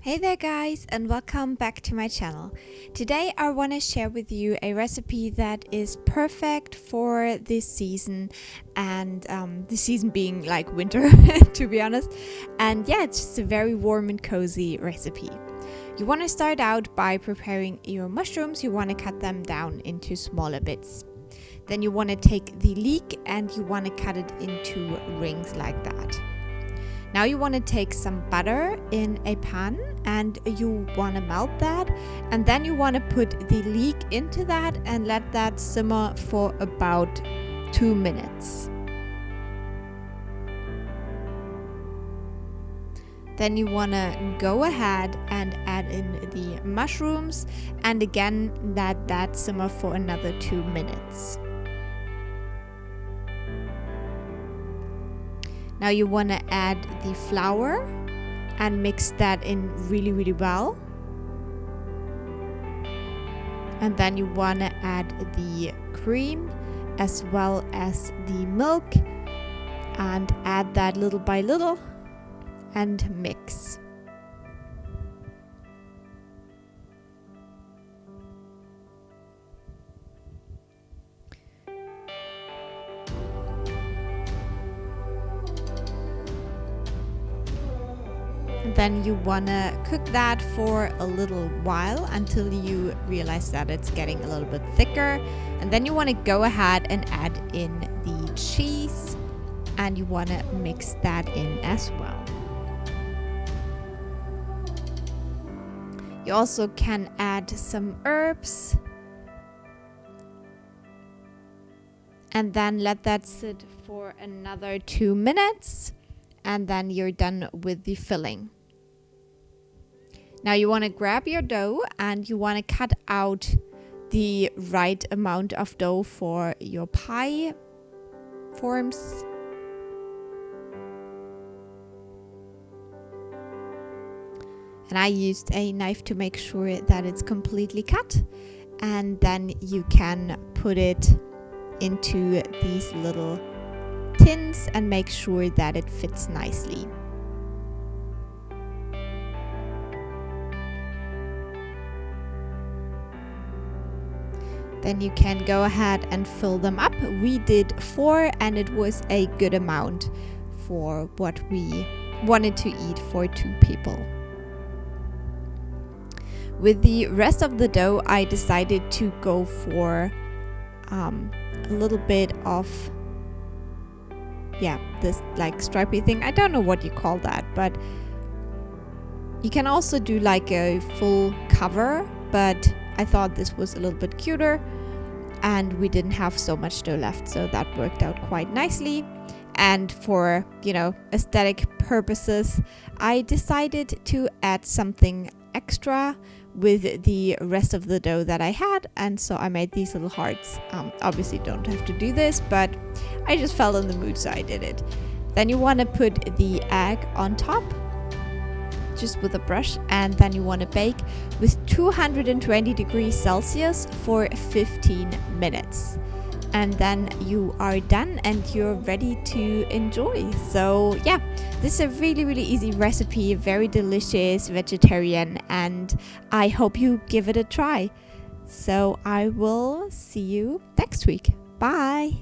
Hey there guys, and welcome back to my channel. Today I want to share with you a recipe that is perfect for this season, and the season being like winter to be honest. And yeah, it's just a very warm and cozy recipe. You want to start out by preparing your mushrooms. You want to cut them down into smaller bits. Then you want to take the leek and you want to cut it into rings like that. Now you want to take some butter in a pan and you want to melt that, and then you want to put the leek into that and let that simmer for about 2 minutes. Then you want to go ahead and add in the mushrooms and again let that simmer for another 2 minutes. Now you want to add the flour and mix that in really well. And then you want to add the cream as well as the milk and add that little by little and mix. Then you want to cook that for a little while until you realize that it's getting a little bit thicker. And then you want to go ahead and add in the cheese and you want to mix that in as well. You also can add some herbs and then let that sit for another 2 minutes, and then you're done with the filling. Now you want to grab your dough and you want to cut out the right amount of dough for your pie forms. And I used a knife to make sure that it's completely cut, and then you can put it into these little tins and make sure that it fits nicely. Then you can go ahead and fill them up. We did 4 and it was a good amount for what we wanted to eat for 2 people. With the rest of the dough, I decided to go for a little bit of this like stripy thing. I don't know what you call that, but you can also do like a full cover, but I thought this was a little bit cuter and we didn't have so much dough left, so that worked out quite nicely. And for, aesthetic purposes, I decided to add something extra with the rest of the dough that I had, and so I made these little hearts. Obviously don't have to do this, but I just felt in the mood, so I did it. Then you want to put the egg on top just with a brush, and then you want to bake with 220 degrees Celsius for 15 minutes. And then you are done and you're ready to enjoy. So yeah, this is a really easy recipe, very delicious, vegetarian, and I hope you give it a try. So I will see you next week. Bye!